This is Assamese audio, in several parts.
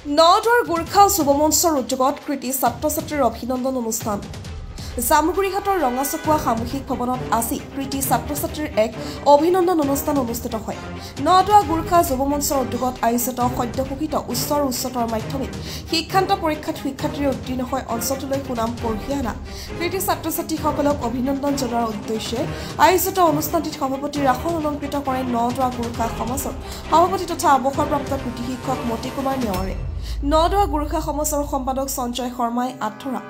নগাঁৱৰ গোৰ্খা যুৱ মঞ্চৰ উদ্যোগত কৃতি ছাত্ৰ ছাত্ৰীৰ অভিনন্দন অনুষ্ঠান। জামুগুৰিঘাটৰ ৰঙাচকুৱা সামূহিক ভৱনত আজি কৃতি ছাত্ৰ ছাত্ৰীৰ এক অভিনন্দন অনুষ্ঠান অনুষ্ঠিত হয়। নগাঁও গোৰ্খা যুৱ মঞ্চৰ উদ্যোগত আয়োজিত সদ্য ঘোষিত উচ্চতৰ মাধ্যমিক শিক্ষান্ত পৰীক্ষাত শিক্ষাৰ্থীৰে উত্তীৰ্ণ হৈ অঞ্চলটোলৈ সুনাম কঢ়িয়াই অনা কৃতি ছাত্ৰ ছাত্ৰীসকলক অভিনন্দন জনোৱাৰ উদ্দেশ্যে আয়োজিত অনুষ্ঠানটিত সভাপতিৰ আসন অলংকৃত কৰে নগাঁও গোৰ্খা সমাজৰ সভাপতি তথা অৱসৰপ্ৰাপ্ত কৃতি শিক্ষক মতি কুমাৰ নেৱাৰে। নগাঁও গোৰ্খা সমাজৰ সম্পাদক সঞ্জয় শৰ্মাই আঁঠৰা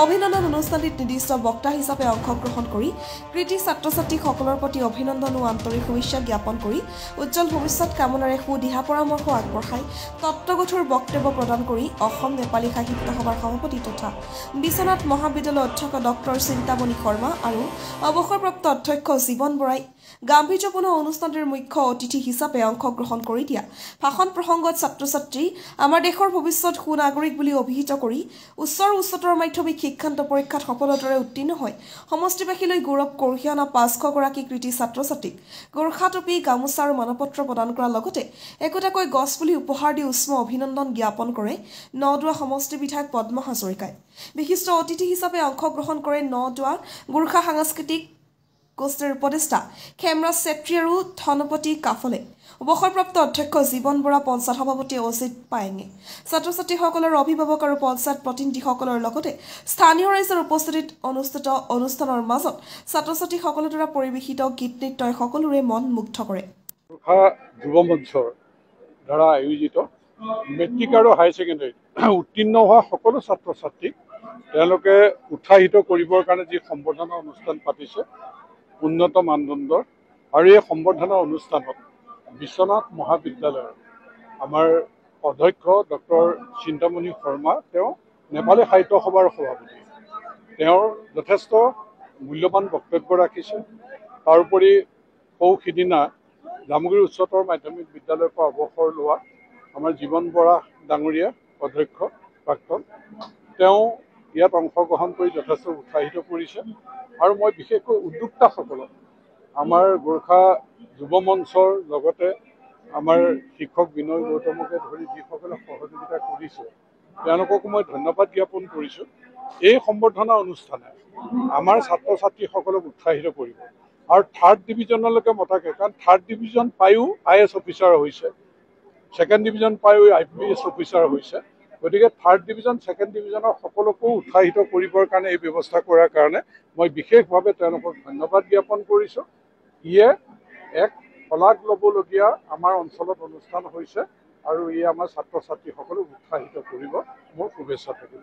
অভিনন্দন অনুষ্ঠানটিত নিৰ্দিষ্ট বক্তা হিচাপে অংশগ্ৰহণ কৰি কৃতি ছাত্ৰ ছাত্ৰীসকলৰ প্ৰতি অভিনন্দন ও আন্তৰিক শুভেচ্ছা জ্ঞাপন কৰি উজ্জ্বল ভৱিষ্যত কামনাৰে সুদিহা পৰামৰ্শ আগবঢ়াই তত্ত্বগধুৰ বক্তব্য প্ৰদান কৰি অসম নেপালী সাহিত্য সভাৰ সভাপতি তথা বিশ্বনাথ মহাবিদ্যালয়ৰ অধ্যক্ষ ডক্টৰ চিন্তামণি শৰ্মা আৰু অৱসৰপ্ৰাপ্ত অধ্যক্ষ জীৱন বৰাই গাম্ভীৰ্যপূৰ্ণ অনুষ্ঠানটিৰ মুখ্য অতিথি হিচাপে অংশগ্ৰহণ কৰি দিয়া ভাষণ প্ৰসংগত ছাত্ৰ ছাত্ৰী আমাৰ দেশৰ ভৱিষ্যত সুনাগৰিক বুলি অভিহিত কৰি উচ্চতৰ মাধ্যমিক শিক্ষান্ত পৰীক্ষাত সফলতাৰে উত্তীৰ্ণ হয় সমষ্টিবাসীলৈ গৌৰৱ কঢ়িয়াই অনা 500 গৰাকী কৃতি ছাত্ৰ ছাত্ৰীক গোৰ্খা টুপি গামোচা আৰু মানপত্ৰ প্ৰদান কৰাৰ লগতে একোটাকৈ গছপুলি উপহাৰ দি উষ্ম অভিনন্দন জ্ঞাপন কৰে নগাঁও সমষ্টি বিধায়ক পদ্ম হাজৰিকাই। বিশিষ্ট অতিথি হিচাপে অংশগ্ৰহণ কৰে নগাঁও গোৰ্খা সাংস্কৃতিক গোষ্ঠীৰ উপদেষ্টা খেমৰাজ চেত্ৰী আৰু ধনপতি কাফলে, অৱসৰপ্ৰাপ্ত অধ্যক্ষ জীৱন বৰা, পঞ্চায়ত সভাপতি অজিত পায়েঙে, ছাত্ৰ ছাত্ৰীসকলৰ অভিভাৱক আৰু পঞ্চায়ত প্ৰতিনিধিসকলৰ লগতে স্থানীয় ৰাইজৰ উপস্থিতিত অনুষ্ঠিত অনুষ্ঠানৰ মাজত ছাত্ৰ ছাত্ৰীসকলৰ দ্বাৰা পৰিৱেশিত গীত নৃত্যই সকলোৰে মন মুগ্ধ কৰে। গোৰ্খা যুৱ মঞ্চৰ দ্বাৰা আয়োজিত মেট্ৰিক আৰু হায়াৰ ছেকেণ্ডেৰীত উত্তীৰ্ণ হোৱা সকলো ছাত্ৰ ছাত্ৰীক তেওঁলোকে উৎসাহিত কৰিবৰ কাৰণে যি সম্বৰ্ধনা অনুষ্ঠান পাতিছে উন্নত মানদণ্ডৰ, আৰু এই সম্বৰ্ধনা অনুষ্ঠানত বিশ্বনাথ মহাবিদ্যালয়ৰ আমাৰ অধ্যক্ষ ডক্টৰ চিন্তামণি শৰ্মা, তেওঁ নেপালী সাহিত্য সভাৰ সভাপতি, তেওঁৰ যথেষ্ট মূল্যৱান বক্তব্য ৰাখিছে। তাৰোপৰি সিদিনা জামুগুৰি উচ্চতৰ মাধ্যমিক বিদ্যালয়ৰ পৰা অৱসৰ লোৱা আমাৰ জীৱন বৰা ডাঙৰীয়া অধ্যক্ষ প্ৰাক্তন, তেওঁ ইয়াত অংশগ্ৰহণ কৰি যথেষ্ট উৎসাহিত কৰিছে। আৰু মই বিশেষকৈ উদ্যোক্তাসকলক, আমাৰ গোৰ্খা যুৱ মঞ্চৰ লগতে আমাৰ শিক্ষক বিনয় গৌতমকে ধৰি যিসকলে সহযোগিতা কৰিছে তেওঁলোককো মই ধন্যবাদ জ্ঞাপন কৰিছোঁ। এই সম্বৰ্ধনা অনুষ্ঠানে আমাৰ ছাত্ৰ ছাত্ৰীসকলক উৎসাহিত কৰিব আৰু থাৰ্ড ডিভিজনলৈকে মতাকে, কাৰণ থাৰ্ড ডিভিজন পায়ো IAS অফিচাৰ হৈছে, ছেকেণ্ড ডিভিজন পায়ো IPS অফিচাৰ হৈছে, গতিকে থাৰ্ড ডিভিজন ছেকেণ্ড ডিভিজনৰ সকলোকো উৎসাহিত কৰিবৰ কাৰণে এই ব্যৱস্থা কৰাৰ কাৰণে মই বিশেষভাৱে তেওঁলোকক ধন্যবাদ জ্ঞাপন কৰিছোঁ। ইয়ে এক শলাগ ল'বলগীয়া আমাৰ অঞ্চলত অনুষ্ঠান হৈছে আৰু ইয়ে আমাৰ ছাত্ৰ ছাত্ৰীসকলক উৎসাহিত কৰিব। মোৰ শুভেচ্ছা থাকিল।